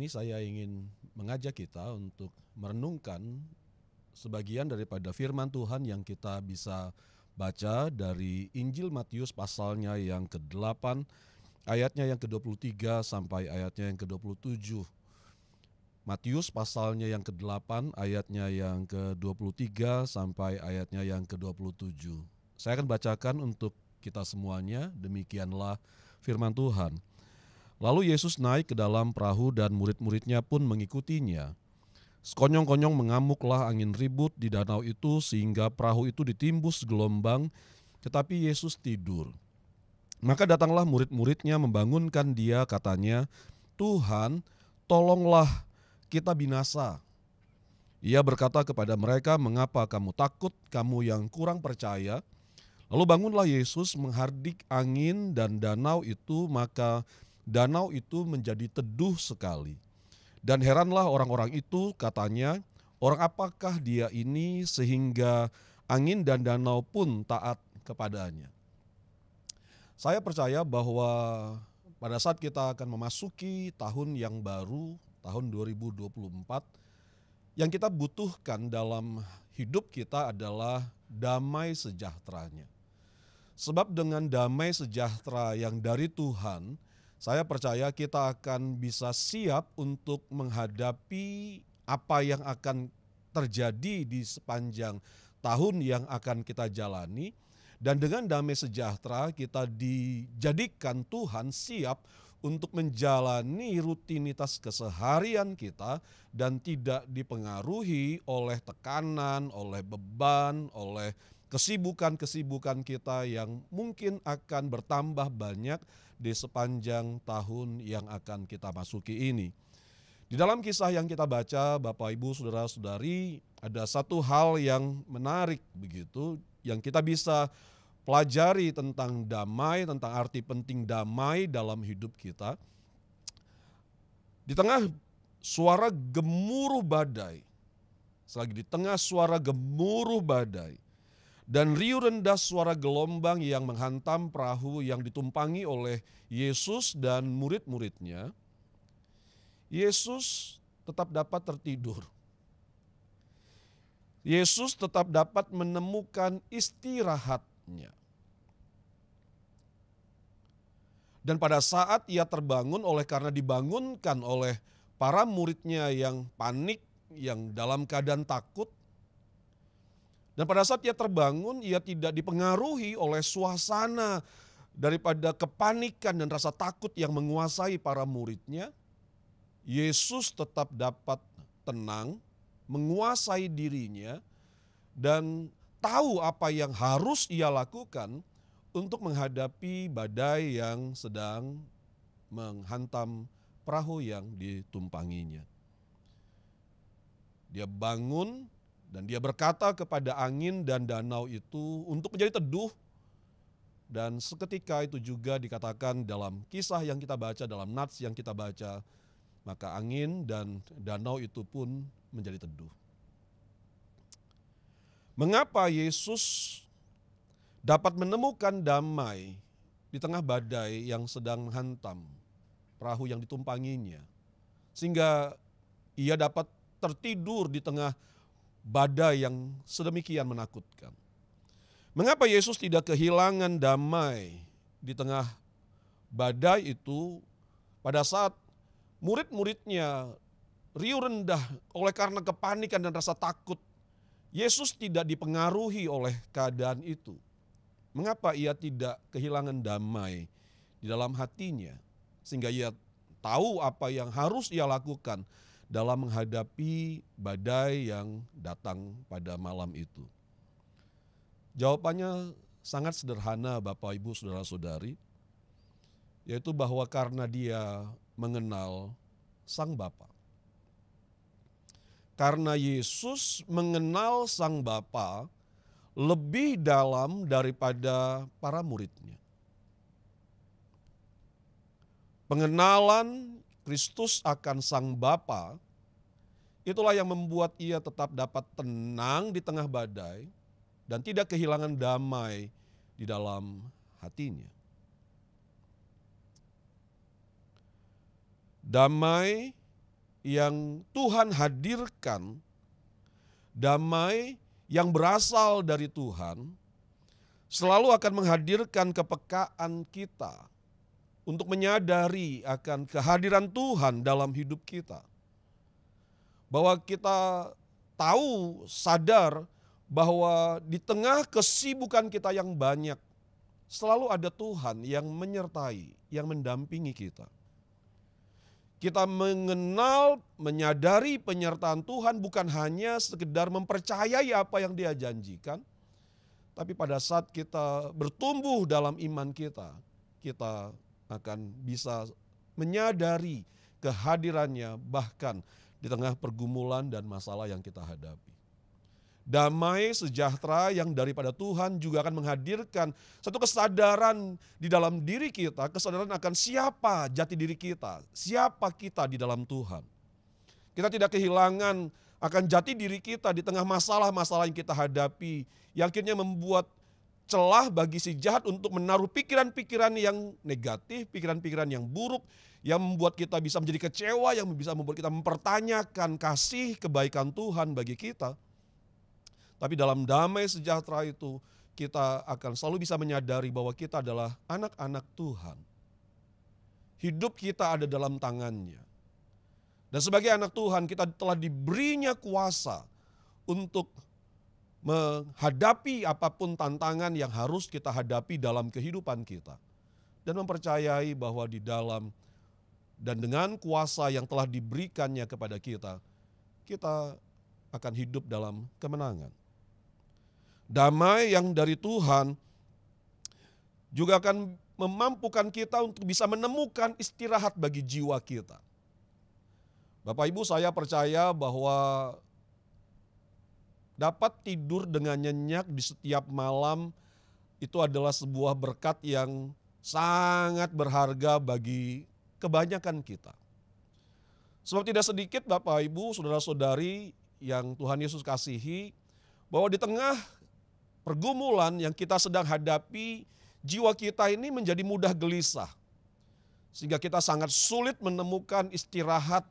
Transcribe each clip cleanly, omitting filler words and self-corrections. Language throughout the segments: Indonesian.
ini saya ingin mengajak kita untuk merenungkan sebagian daripada firman Tuhan yang kita bisa baca dari Injil Matius pasalnya yang ke-8, ayatnya yang ke-23 sampai ayatnya yang ke-27. Matius pasalnya yang ke-8, ayatnya yang ke-23 sampai ayatnya yang ke-27. Saya akan bacakan untuk kita semuanya, demikianlah firman Tuhan. Lalu Yesus naik ke dalam perahu dan murid-muridnya pun mengikutinya. Sekonyong-konyong mengamuklah angin ribut di danau itu sehingga perahu itu ditimbus gelombang, tetapi Yesus tidur. Maka datanglah murid-muridnya membangunkan dia, katanya, "Tuhan, tolonglah, kita binasa." Ia berkata kepada mereka, "Mengapa kamu takut, kamu yang kurang percaya?" Lalu bangunlah Yesus menghardik angin dan danau itu, maka danau itu menjadi teduh sekali. Dan heranlah orang-orang itu, katanya, "Orang apakah dia ini sehingga angin dan danau pun taat kepadanya?" Saya percaya bahwa pada saat kita akan memasuki tahun yang baru, tahun 2024, yang kita butuhkan dalam hidup kita adalah damai sejahteranya. Sebab dengan damai sejahtera yang dari Tuhan, saya percaya kita akan bisa siap untuk menghadapi apa yang akan terjadi di sepanjang tahun yang akan kita jalani. Dan dengan damai sejahtera kita dijadikan Tuhan siap untuk menjalani rutinitas keseharian kita dan tidak dipengaruhi oleh tekanan, oleh beban, oleh kesibukan-kesibukan kita yang mungkin akan bertambah banyak di sepanjang tahun yang akan kita masuki ini. Di dalam kisah yang kita baca, Bapak, Ibu, Saudara-saudari, ada satu hal yang menarik begitu, yang kita bisa pelajari tentang damai, tentang arti penting damai dalam hidup kita. Di tengah suara gemuruh badai, selagi di tengah suara gemuruh badai, dan riuh rendah suara gelombang yang menghantam perahu yang ditumpangi oleh Yesus dan murid-muridnya, Yesus tetap dapat tertidur. Yesus tetap dapat menemukan istirahatnya. Dan pada saat ia terbangun karena dibangunkan oleh para muridnya yang panik, yang dalam keadaan takut, dan pada saat ia terbangun, ia tidak dipengaruhi oleh suasana daripada kepanikan dan rasa takut yang menguasai para muridnya. Yesus tetap dapat tenang, menguasai dirinya, dan tahu apa yang harus ia lakukan untuk menghadapi badai yang sedang menghantam perahu yang ditumpanginya. Dia bangun dan dia berkata kepada angin dan danau itu untuk menjadi teduh. Dan seketika itu juga dikatakan dalam kisah yang kita baca, dalam nats yang kita baca, maka angin dan danau itu pun menjadi teduh. Mengapa Yesus dapat menemukan damai di tengah badai yang sedang menghantam perahu yang ditumpanginya, sehingga ia dapat tertidur di tengah badai yang sedemikian menakutkan? Mengapa Yesus tidak kehilangan damai di tengah badai itu pada saat murid-muridnya riuh rendah oleh karena kepanikan dan rasa takut? Yesus tidak dipengaruhi oleh keadaan itu. Mengapa ia tidak kehilangan damai di dalam hatinya sehingga ia tahu apa yang harus ia lakukan dalam menghadapi badai yang datang pada malam itu? Jawabannya sangat sederhana, Bapak, Ibu, Saudara-saudari, yaitu bahwa karena dia mengenal Sang Bapa. Karena Yesus mengenal Sang Bapa lebih dalam daripada para muridnya. Pengenalan Kristus akan Sang Bapa, itulah yang membuat ia tetap dapat tenang di tengah badai dan tidak kehilangan damai di dalam hatinya. Damai yang Tuhan hadirkan, damai yang berasal dari Tuhan, selalu akan menghadirkan kepekaan kita untuk menyadari akan kehadiran Tuhan dalam hidup kita. Bahwa kita tahu, sadar bahwa di tengah kesibukan kita yang banyak, selalu ada Tuhan yang menyertai, yang mendampingi kita. Kita mengenal, menyadari penyertaan Tuhan bukan hanya sekedar mempercayai apa yang Dia janjikan, tapi pada saat kita bertumbuh dalam iman kita, kita akan bisa menyadari kehadirannya bahkan di tengah pergumulan dan masalah yang kita hadapi. Damai sejahtera yang daripada Tuhan juga akan menghadirkan satu kesadaran di dalam diri kita, kesadaran akan siapa jati diri kita, siapa kita di dalam Tuhan. Kita tidak kehilangan akan jati diri kita di tengah masalah-masalah yang kita hadapi, yang akhirnya membuat celah bagi si jahat untuk menaruh pikiran-pikiran yang negatif, pikiran-pikiran yang buruk, yang membuat kita bisa menjadi kecewa, yang bisa membuat kita mempertanyakan kasih kebaikan Tuhan bagi kita. Tapi dalam damai sejahtera itu, kita akan selalu bisa menyadari bahwa kita adalah anak-anak Tuhan. Hidup kita ada dalam tangannya. Dan sebagai anak Tuhan, kita telah diberinya kuasa untuk menghadapi apapun tantangan yang harus kita hadapi dalam kehidupan kita. Dan mempercayai bahwa di dalam dan dengan kuasa yang telah diberikannya kepada kita, kita akan hidup dalam kemenangan. Damai yang dari Tuhan juga akan memampukan kita untuk bisa menemukan istirahat bagi jiwa kita. Bapak Ibu, saya percaya bahwa dapat tidur dengan nyenyak di setiap malam itu adalah sebuah berkat yang sangat berharga bagi kebanyakan kita. Sebab tidak sedikit Bapak Ibu, saudara-saudari yang Tuhan Yesus kasihi, bahwa di tengah pergumulan yang kita sedang hadapi, jiwa kita ini menjadi mudah gelisah. Sehingga kita sangat sulit menemukan istirahat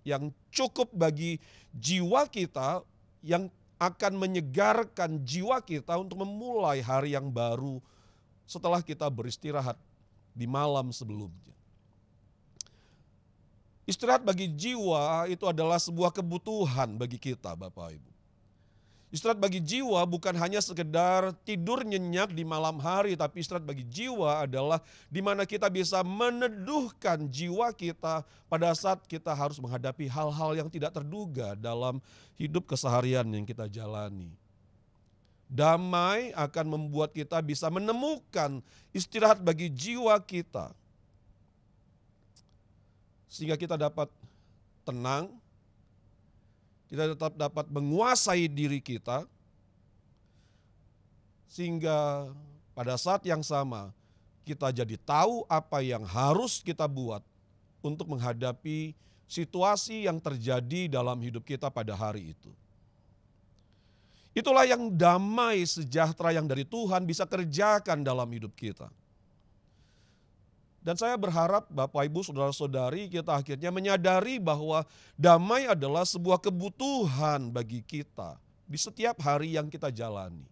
yang cukup bagi jiwa kita, yang akan menyegarkan jiwa kita untuk memulai hari yang baru setelah kita beristirahat di malam sebelumnya. Istirahat bagi jiwa itu adalah sebuah kebutuhan bagi kita Bapak Ibu. Istirahat bagi jiwa bukan hanya sekedar tidur nyenyak di malam hari, tapi istirahat bagi jiwa adalah di mana kita bisa meneduhkan jiwa kita pada saat kita harus menghadapi hal-hal yang tidak terduga dalam hidup keseharian yang kita jalani. Damai akan membuat kita bisa menemukan istirahat bagi jiwa kita, sehingga kita dapat tenang, kita tetap dapat menguasai diri kita, sehingga pada saat yang sama kita jadi tahu apa yang harus kita buat untuk menghadapi situasi yang terjadi dalam hidup kita pada hari itu. Itulah yang damai sejahtera yang dari Tuhan bisa kerjakan dalam hidup kita. Dan saya berharap Bapak Ibu Saudara-saudari kita akhirnya menyadari bahwa damai adalah sebuah kebutuhan bagi kita di setiap hari yang kita jalani.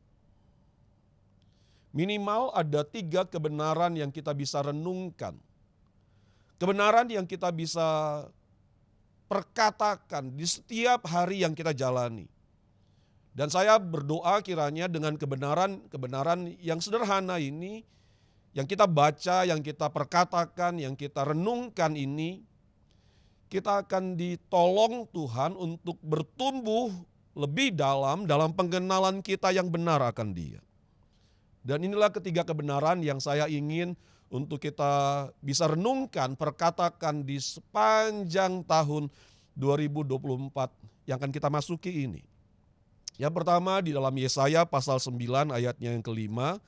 Minimal ada 3 kebenaran yang kita bisa renungkan. Kebenaran yang kita bisa perkatakan di setiap hari yang kita jalani. Dan saya berdoa kiranya dengan kebenaran yang sederhana ini, yang kita baca, yang kita perkatakan, yang kita renungkan ini, kita akan ditolong Tuhan untuk bertumbuh lebih dalam pengenalan kita yang benar akan Dia. Dan inilah 3 kebenaran yang saya ingin untuk kita bisa renungkan, perkatakan di sepanjang tahun 2024 yang akan kita masuki ini. Yang pertama di dalam Yesaya pasal 9 ayatnya yang kelima,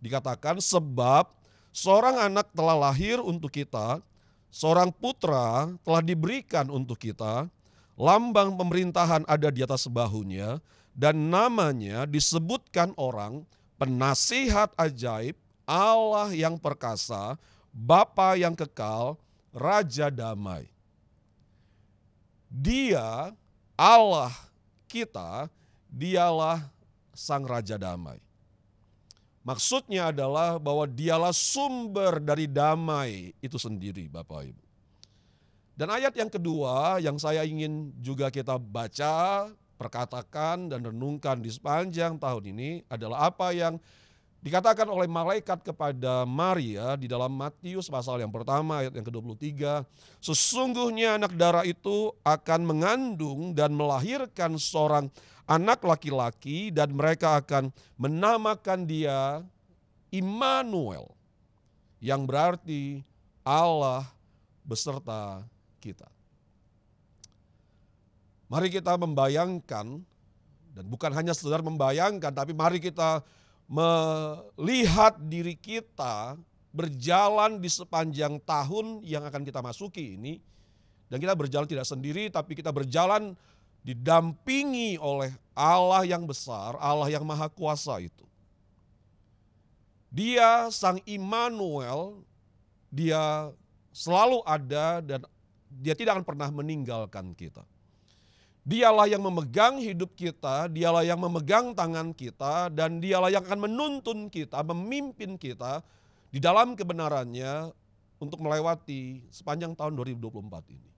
dikatakan sebab seorang anak telah lahir untuk kita, seorang putra telah diberikan untuk kita, lambang pemerintahan ada di atas bahunya, dan namanya disebutkan orang penasihat ajaib, Allah yang perkasa, Bapa yang kekal, Raja damai. Dia, Allah kita, dialah Sang Raja Damai. Maksudnya adalah bahwa dialah sumber dari damai itu sendiri, Bapak Ibu. Dan ayat yang kedua yang saya ingin juga kita baca, perkatakan dan renungkan di sepanjang tahun ini adalah apa yang dikatakan oleh malaikat kepada Maria di dalam Matius pasal yang pertama ayat yang ke-23. Sesungguhnya anak darah itu akan mengandung dan melahirkan seorang anak laki-laki dan mereka akan menamakan dia Immanuel, yang berarti Allah beserta kita. Mari kita membayangkan, dan bukan hanya sekedar membayangkan, tapi mari kita melihat diri kita berjalan di sepanjang tahun yang akan kita masuki ini. Dan kita berjalan tidak sendiri, tapi kita berjalan didampingi oleh Allah yang besar, Allah yang maha kuasa itu. Dia Sang Immanuel, dia selalu ada dan dia tidak akan pernah meninggalkan kita. Dialah yang memegang hidup kita, dialah yang memegang tangan kita, dan dialah yang akan menuntun kita, memimpin kita di dalam kebenarannya untuk melewati sepanjang tahun 2024 ini.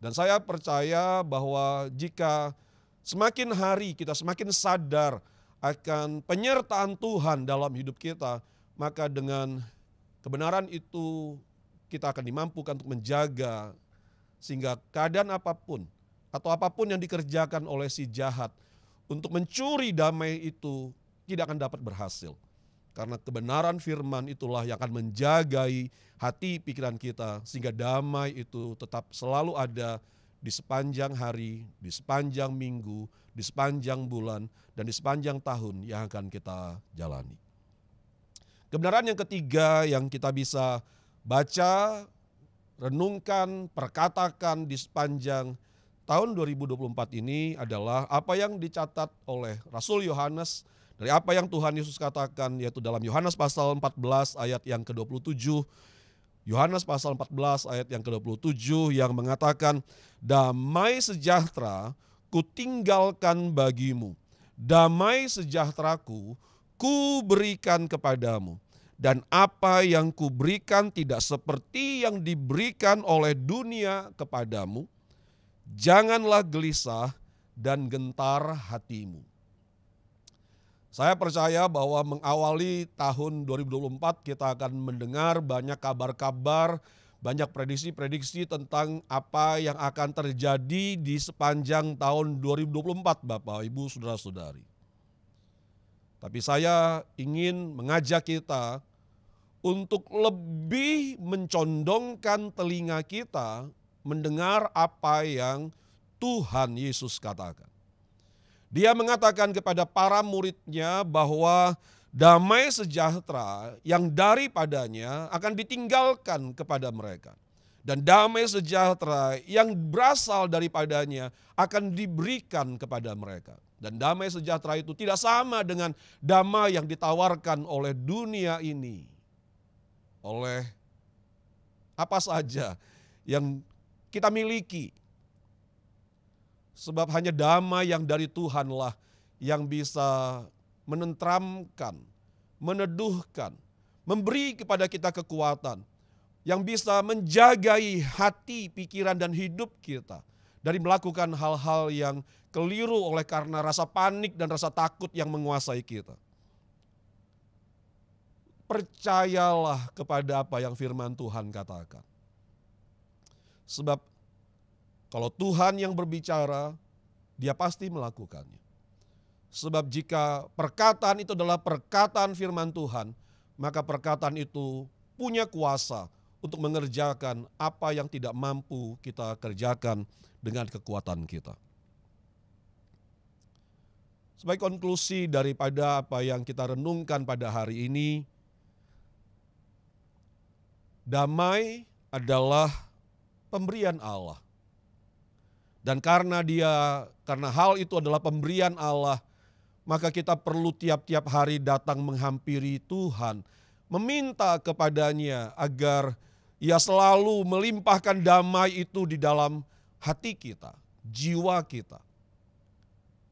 Dan saya percaya bahwa jika semakin hari kita semakin sadar akan penyertaan Tuhan dalam hidup kita, maka dengan kebenaran itu kita akan dimampukan untuk menjaga sehingga keadaan apapun atau apapun yang dikerjakan oleh si jahat untuk mencuri damai itu tidak akan dapat berhasil. Karena kebenaran firman itulah yang akan menjagai hati pikiran kita sehingga damai itu tetap selalu ada di sepanjang hari, di sepanjang minggu, di sepanjang bulan, dan di sepanjang tahun yang akan kita jalani. Kebenaran yang ketiga yang kita bisa baca, renungkan, perkatakan di sepanjang tahun 2024 ini adalah apa yang dicatat oleh Rasul Yohanes dari apa yang Tuhan Yesus katakan, yaitu dalam Yohanes pasal 14 ayat yang ke-27. Yohanes pasal 14 ayat yang ke-27 yang mengatakan, damai sejahtera kutinggalkan bagimu, damai sejahteraku ku berikan kepadamu. Dan apa yang kuberikan tidak seperti yang diberikan oleh dunia kepadamu. Janganlah gelisah dan gentar hatimu. Saya percaya bahwa mengawali tahun 2024 kita akan mendengar banyak kabar-kabar, banyak prediksi-prediksi tentang apa yang akan terjadi di sepanjang tahun 2024, Bapak, Ibu, Saudara-saudari. Tapi saya ingin mengajak kita untuk lebih mencondongkan telinga kita mendengar apa yang Tuhan Yesus katakan. Dia mengatakan kepada para muridnya bahwa damai sejahtera yang daripadanya akan ditinggalkan kepada mereka. Dan damai sejahtera yang berasal daripadanya akan diberikan kepada mereka. Dan damai sejahtera itu tidak sama dengan damai yang ditawarkan oleh dunia ini. Oleh apa saja yang kita miliki. Sebab hanya damai yang dari Tuhanlah yang bisa menenteramkan, meneduhkan, memberi kepada kita kekuatan. Yang bisa menjagai hati, pikiran, dan hidup kita dari melakukan hal-hal yang keliru oleh karena rasa panik dan rasa takut yang menguasai kita. Percayalah kepada apa yang firman Tuhan katakan. Sebab kalau Tuhan yang berbicara, dia pasti melakukannya. Sebab jika perkataan itu adalah perkataan firman Tuhan, maka perkataan itu punya kuasa untuk mengerjakan apa yang tidak mampu kita kerjakan dengan kekuatan kita. Sebagai konklusi daripada apa yang kita renungkan pada hari ini, damai adalah pemberian Allah. Dan karena hal itu adalah pemberian Allah, maka kita perlu tiap-tiap hari datang menghampiri Tuhan, meminta kepadanya agar Ia selalu melimpahkan damai itu di dalam hati kita, jiwa kita.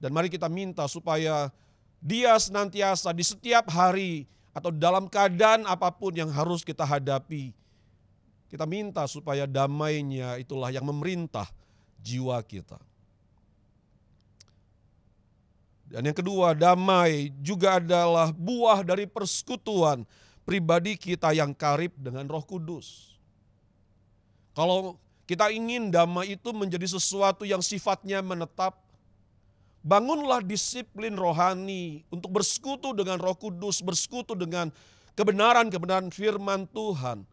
Dan mari kita minta supaya Dia senantiasa di setiap hari atau dalam keadaan apapun yang harus kita hadapi, kita minta supaya damai-Nya itulah yang memerintah jiwa kita. Dan yang kedua, damai juga adalah buah dari persekutuan pribadi kita yang karib dengan Roh Kudus. Kalau kita ingin damai itu menjadi sesuatu yang sifatnya menetap, bangunlah disiplin rohani untuk bersekutu dengan Roh Kudus, bersekutu dengan kebenaran-kebenaran firman Tuhan,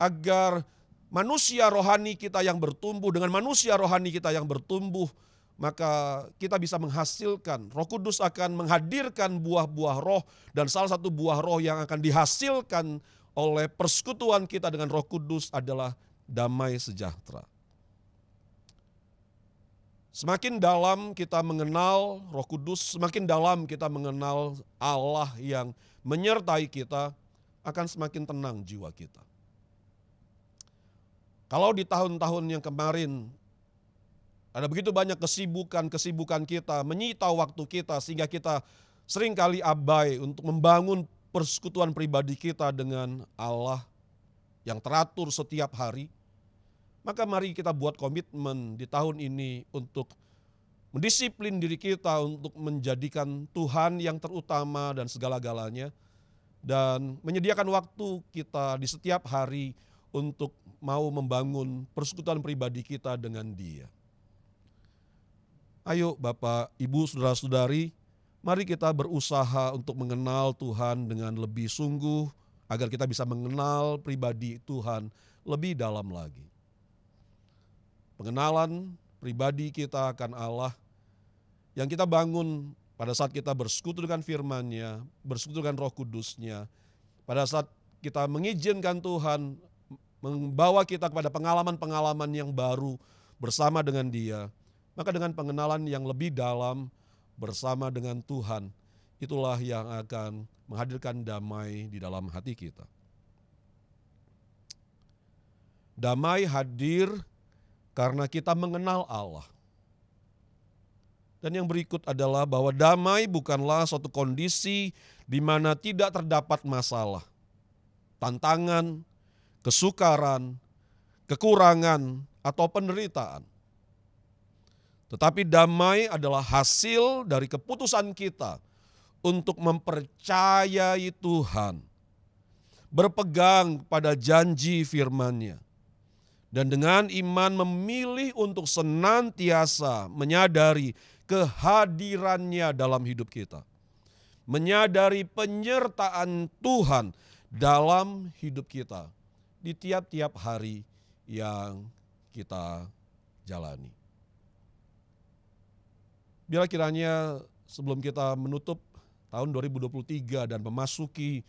agar manusia rohani kita yang bertumbuh, dengan manusia rohani kita yang bertumbuh, maka kita bisa menghasilkan, Roh Kudus akan menghadirkan buah-buah roh, dan salah satu buah roh yang akan dihasilkan oleh persekutuan kita dengan Roh Kudus adalah damai sejahtera. Semakin dalam kita mengenal Roh Kudus, semakin dalam kita mengenal Allah yang menyertai kita, akan semakin tenang jiwa kita. Kalau di tahun-tahun yang kemarin ada begitu banyak kesibukan kita, menyita waktu kita sehingga kita seringkali abai untuk membangun persekutuan pribadi kita dengan Allah yang teratur setiap hari. Maka mari kita buat komitmen di tahun ini untuk mendisiplin diri kita untuk menjadikan Tuhan yang terutama dan segala-galanya, dan menyediakan waktu kita di setiap hari untuk mau membangun persekutuan pribadi kita dengan Dia. Ayo Bapak, Ibu, Saudara-saudari, mari kita berusaha untuk mengenal Tuhan dengan lebih sungguh agar kita bisa mengenal pribadi Tuhan lebih dalam lagi. Pengenalan pribadi kita akan Allah yang kita bangun pada saat kita bersekutu dengan firman-Nya, bersekutu dengan Roh Kudus-Nya, pada saat kita mengizinkan Tuhan membawa kita kepada pengalaman-pengalaman yang baru bersama dengan Dia. Maka dengan pengenalan yang lebih dalam bersama dengan Tuhan, itulah yang akan menghadirkan damai di dalam hati kita. Damai hadir karena kita mengenal Allah. Dan yang berikut adalah bahwa damai bukanlah suatu kondisi di mana tidak terdapat masalah, tantangan, kesukaran, kekurangan, atau penderitaan. Tetapi damai adalah hasil dari keputusan kita untuk mempercayai Tuhan, berpegang pada janji firman-Nya, dan dengan iman memilih untuk senantiasa menyadari kehadiran-Nya dalam hidup kita, menyadari penyertaan Tuhan dalam hidup kita di tiap-tiap hari yang kita jalani. Biarlah kiranya sebelum kita menutup tahun 2023 dan memasuki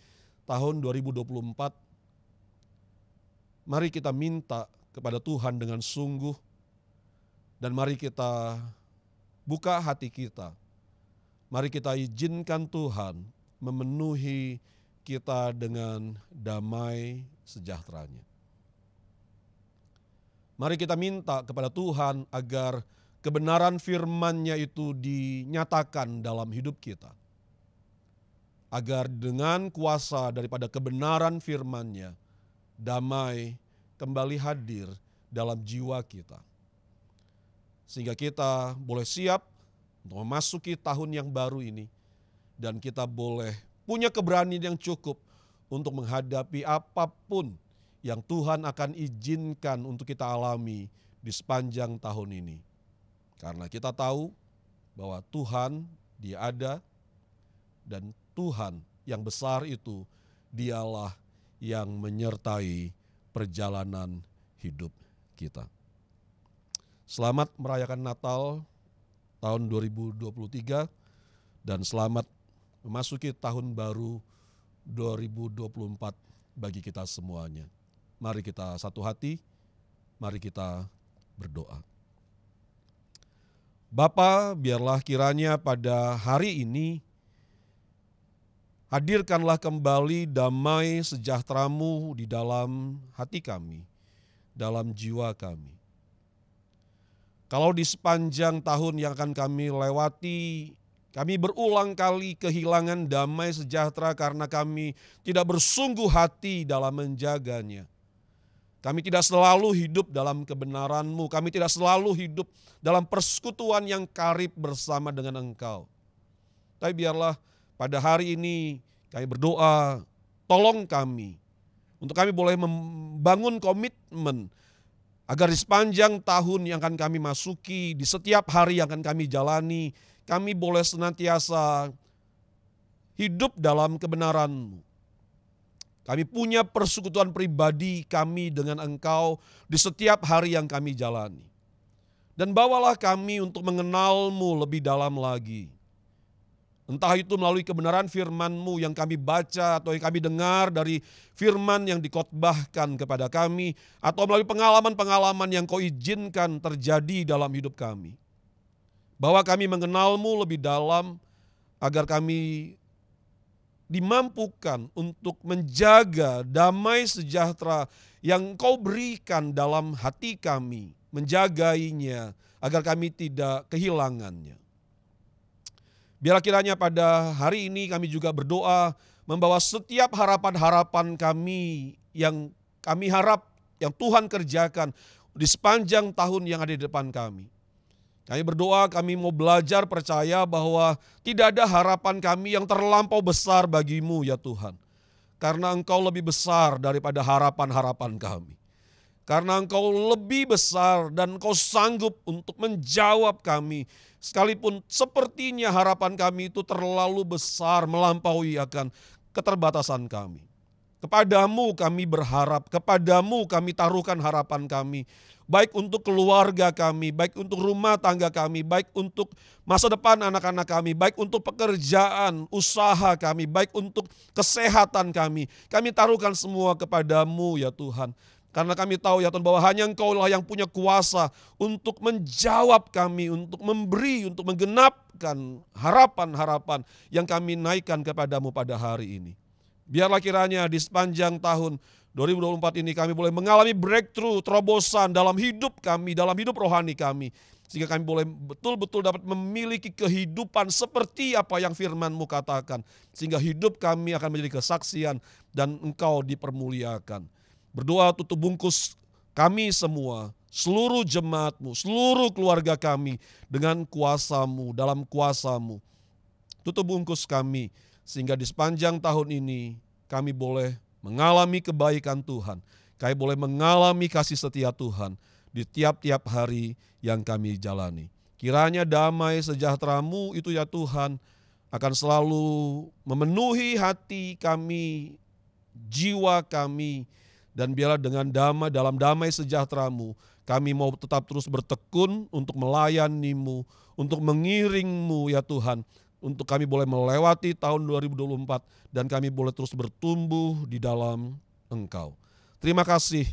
tahun 2024, mari kita minta kepada Tuhan dengan sungguh, dan mari kita buka hati kita. Mari kita izinkan Tuhan memenuhi kita dengan damai sejahtera-Nya. Mari kita minta kepada Tuhan agar kebenaran firman-Nya itu dinyatakan dalam hidup kita. Agar dengan kuasa daripada kebenaran firman-Nya, damai kembali hadir dalam jiwa kita. Sehingga kita boleh siap untuk memasuki tahun yang baru ini, dan kita boleh punya keberanian yang cukup untuk menghadapi apapun yang Tuhan akan izinkan untuk kita alami di sepanjang tahun ini. Karena kita tahu bahwa Tuhan Dia ada, dan Tuhan yang besar itu Dialah yang menyertai perjalanan hidup kita. Selamat merayakan Natal tahun 2023 dan selamat memasuki tahun baru 2024 bagi kita semuanya. Mari kita satu hati, mari kita berdoa. Bapa, biarlah kiranya pada hari ini hadirkanlah kembali damai sejahtera-Mu di dalam hati kami, dalam jiwa kami. Kalau di sepanjang tahun yang akan kami lewati, kami berulang kali kehilangan damai sejahtera karena kami tidak bersungguh hati dalam menjaganya. Kami tidak selalu hidup dalam kebenaran-Mu. Kami tidak selalu hidup dalam persekutuan yang karib bersama dengan Engkau. Tapi biarlah pada hari ini kami berdoa, tolong kami. Untuk kami boleh membangun komitmen agar di sepanjang tahun yang akan kami masuki, di setiap hari yang akan kami jalani, kami boleh senantiasa hidup dalam kebenaran-Mu. Kami punya persekutuan pribadi kami dengan Engkau di setiap hari yang kami jalani. Dan bawalah kami untuk mengenal-Mu lebih dalam lagi. Entah itu melalui kebenaran firman-Mu yang kami baca atau yang kami dengar dari firman yang dikotbahkan kepada kami, atau melalui pengalaman-pengalaman yang Kau izinkan terjadi dalam hidup kami. Bahwa kami mengenal-Mu lebih dalam agar kami dimampukan untuk menjaga damai sejahtera yang Kau berikan dalam hati kami, menjagainya agar kami tidak kehilangannya. Biarlah kiranya pada hari ini kami juga berdoa membawa setiap harapan-harapan kami yang kami harap, yang Tuhan kerjakan di sepanjang tahun yang ada di depan kami. Kami berdoa, kami mau belajar percaya bahwa tidak ada harapan kami yang terlampau besar bagi-Mu ya Tuhan. Karena Engkau lebih besar daripada harapan-harapan kami. Karena Engkau lebih besar dan Engkau sanggup untuk menjawab kami. Sekalipun sepertinya harapan kami itu terlalu besar melampaui akan keterbatasan kami. Kepadamu kami berharap, kepadamu kami taruhkan harapan kami. Baik untuk keluarga kami, baik untuk rumah tangga kami, baik untuk masa depan anak-anak kami, baik untuk pekerjaan, usaha kami, baik untuk kesehatan kami. Kami taruhkan semua kepadamu ya Tuhan. Karena kami tahu ya Tuhan bahwa hanya Engkau lah yang punya kuasa untuk menjawab kami, untuk memberi, untuk menggenapkan harapan-harapan yang kami naikkan kepadamu pada hari ini. Biarlah kiranya di sepanjang tahun 2024 ini kami boleh mengalami breakthrough, terobosan dalam hidup kami, dalam hidup rohani kami. Sehingga kami boleh betul-betul dapat memiliki kehidupan seperti apa yang firman-Mu katakan. Sehingga hidup kami akan menjadi kesaksian dan Engkau dipermuliakan. Berdoa tutup bungkus kami semua, seluruh jemaat-Mu, seluruh keluarga kami dengan kuasa-Mu, dalam kuasa-Mu. Tutup bungkus kami sehingga di sepanjang tahun ini kami boleh mengalami kebaikan Tuhan. Kami boleh mengalami kasih setia Tuhan di tiap-tiap hari yang kami jalani. Kiranya damai sejahtera-Mu itu ya Tuhan akan selalu memenuhi hati kami, jiwa kami. Dan biarlah dengan damai, dalam damai sejahtera-Mu, kami mau tetap terus bertekun untuk melayani-Mu, untuk mengiring-Mu ya Tuhan. Untuk kami boleh melewati tahun 2024 dan kami boleh terus bertumbuh di dalam Engkau. Terima kasih.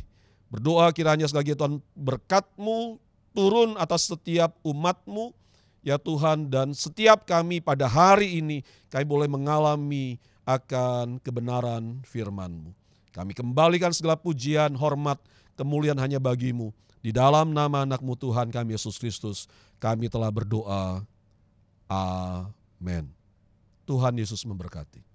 Berdoa kiranya sekali lagi Tuhan berkat-Mu turun atas setiap umat-Mu ya Tuhan. Dan setiap kami pada hari ini kami boleh mengalami akan kebenaran firman-Mu. Kami kembalikan segala pujian, hormat, kemuliaan hanya bagi-Mu. Di dalam nama anak-Mu Tuhan kami Yesus Kristus, kami telah berdoa. Amin. Tuhan Yesus memberkati.